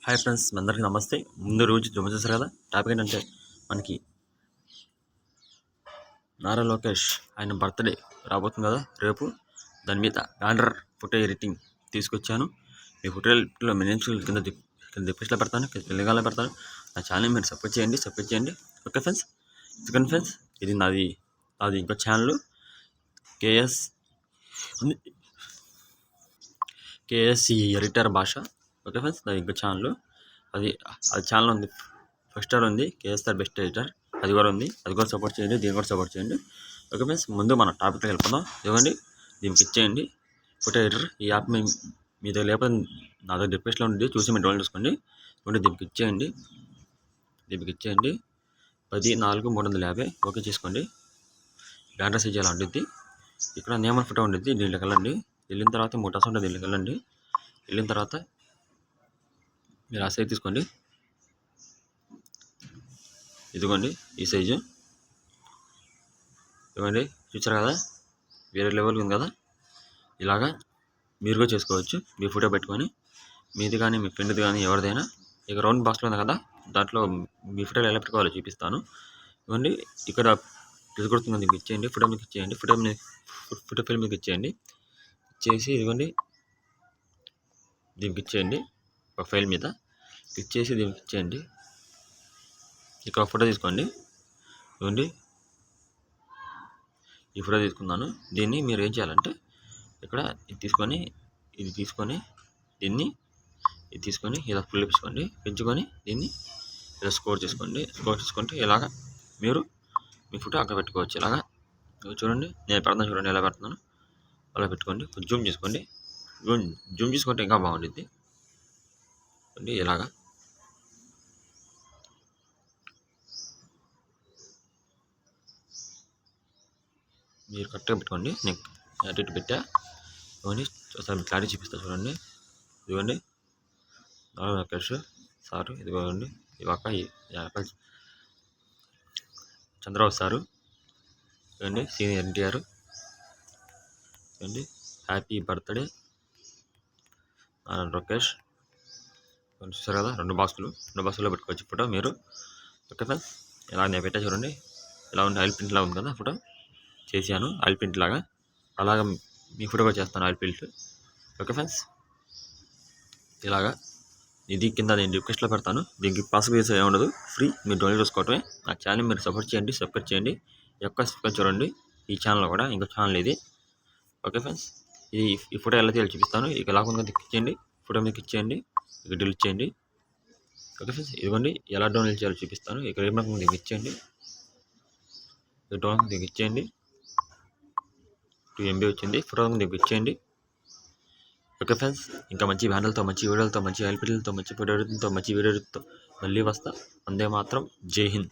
Hi friends, అందరికీ నమస్తే. ముందు రోజు చూసారు కదా. టాపిక్ ఏంటంటే మనకి నారా లోకేష్ ఆయన బర్త్డే రాబోతుంది కదా రేపు. దాని మీద బ్యానర్ ఫోటో ఎడిటింగ్ తీసుకొచ్చాను. మీ ఫోటోలో మినిట్స్ కింద డిస్క్రిప్షన్లో పెడతాను, టెలిగ్రామ్లో పెడతాను. నా ఛానల్ మీరు సపోర్ట్ చేయండి. Okay friends. సెకండ్ ఫ్రెండ్స్, ఇది నాది ఇంకో ఛానల్ కేఎస్సి ఎడిటర్ భాష. ఓకే ఫ్రెండ్స్, నాది ఇంకో ఛానల్. అది ఛానల్ ఉంది, ఫస్ట్ స్టార్ ఉంది, కేఎస్ఆర్ బెస్ట్ ఎడిటర్, అది కూడా ఉంది. అది కూడా సపోర్ట్ చేయండి, దీన్ని కూడా సపోర్ట్ చేయండి. ఓకే ఫ్రెండ్స్, ముందు మన టాపిక్లోకి వెళ్ళిపోదాం. ఇవ్వండి, దీనికి ఇచ్చేయండి ఫోటో ఎడిటర్. ఈ యాప్ మీ దగ్గర లేకపోతే నా దగ్గర డిస్క్రిప్షన్లో ఉంది, చూసి మీరు డౌన్లోడ్ చేసుకోండి. ఇవ్వండి, దీనికి ఇచ్చేయండి 10/4/350. ఓకే చేసుకోండి. బ్యానర్ సైజ్ అలా ఉంటుంది. ఇక్కడ నేమన్ ఫోటో ఉంటుంది, దీంట్లోకి వెళ్ళండి. వెళ్ళిన తర్వాత మోటార్స్ ఉంటుంది, దీంట్లోకి వెళ్ళండి. వెళ్ళిన తర్వాత మీరు ఆ సైజ్ తీసుకోండి. ఇదిగోండి ఈ సైజు. ఇవ్వండి, చూసారు కదా, వేరే లెవెల్ ఉంది కదా. ఇలాగా మీరు కూడా చేసుకోవచ్చు. మీ ఫోటో పెట్టుకొని మీది కానీ మీ ఫ్రెండ్ది కానీ ఎవరిదైనా. ఇక రౌండ్ బాక్స్లో ఉంది కదా, దాంట్లో మీ ఫోటోలు ఎలా పెట్టుకోవాలో చూపిస్తాను. ఇవ్వండి, ఇక్కడ తీసుకొడుతుంది, మీకు ఇచ్చేయండి. ఫోటో మీకు ఇచ్చేయండి. ఫోటో ఫిల్ మీకు ఇచ్చేయండి. ఇచ్చేసి ఇదిగోండి దీనికి ఇచ్చేయండి. ఒక ఫైల్ మీద ఇచ్చేసి దీనికి ఇచ్చేయండి. ఇక్కడ ఫోటో తీసుకోండి. ఇవ్వండి, ఈ ఫోటో తీసుకున్నాను. దీన్ని మీరు ఏం చేయాలంటే ఇక్కడ ఇది తీసుకొని దీన్ని తీసుకొని ఇలా ఫుల్ పెంచుకొని దీన్ని ఇలా స్కోర్ చేసుకుంటే ఇలాగా మీరు మీ ఫోటో అక్కడ పెట్టుకోవచ్చు. ఇలాగా చూడండి, నేను పెడతాను. చూడండి ఎలా పెడుతున్నాను, అలా పెట్టుకోండి. కొంచెం జూమ్ చేసుకోండి. జూమ్ చేసుకుంటే ఇంకా బాగుంటుంది. ఇలాగా మీరు కరెక్ట్గా పెట్టుకోండి. నేను అటు ఇటు పెట్టా. ఇవన్నీ ఒకసారి క్లారిటీ చూపిస్తాను చూడండి. ఇదిగోండి నారా లోకేష్ సారు, ఇదిగోండి ఇవాక చంద్రబాబు సారు, ఇవ్వండి సీనియర్ ఎన్టీఆర్, ఇవ్వండి హ్యాపీ బర్త్డే నారా లోకేష్. చూసారు కదా, రెండు బాక్సులో పెట్టుకోవచ్చు ఫోటో మీరు. ఓకే ఫ్రెండ్స్, ఇలా నేను పెట్టా చూడండి. ఇలా ఉంది, ఆయిల్ ప్రింట్ లాగా ఉంది కదా. ఫోటో చేశాను ఆయిల్ ప్రింట్ లాగా. అలాగా మీ ఫోటో కూడా చేస్తాను ఆయిల్ ప్రింట్. ఓకే ఫ్రెండ్స్, ఇలాగా ఇది కింద నేను డిస్క్రిప్షన్లో పెడతాను. దీనికి పాస్వర్డ్ ఏముండదు, ఫ్రీ. మీరు డౌన్లోడ్ చేసుకోవటమే. నా ఛానల్ మీరు సపోర్ట్ చేయండి, సబ్స్క్రైబ్ చేయండి. చూడండి, ఈ ఛానల్లో కూడా ఇంకో ఛానల్ ఇది. ఓకే ఫ్రెండ్స్, ఈ ఫోటో ఎలా తీయాలి చూపిస్తాను. ఇక లాకుండా ఇచ్చేయండి, ఫోటో మీకు ఇచ్చేయండి, ఇక డిలీట్ చేయండి. ఓకే ఫ్రెండ్స్, ఇదిగోండి ఎలా డౌన్లోడ్ చేయాలో చూపిస్తాను. ఇక్కడ ఏమన్నా దీనికి ఇచ్చేయండి, డౌన్లోడ్ దీనికి ఇచ్చేయండి. 2 MB వచ్చింది. ఫోటో దీనికి ఇచ్చేయండి. ఓకే ఫ్రెండ్స్, ఇంకా మంచి బ్యానర్లతో, మంచి వీడియోలతో, మంచి ఆయిల్ ప్రింట్లతో, మంచి ఫోటోలతో, మంచి వీడియోలతో మళ్ళీ వస్తా. వందే మాత్రం. జై హింద్.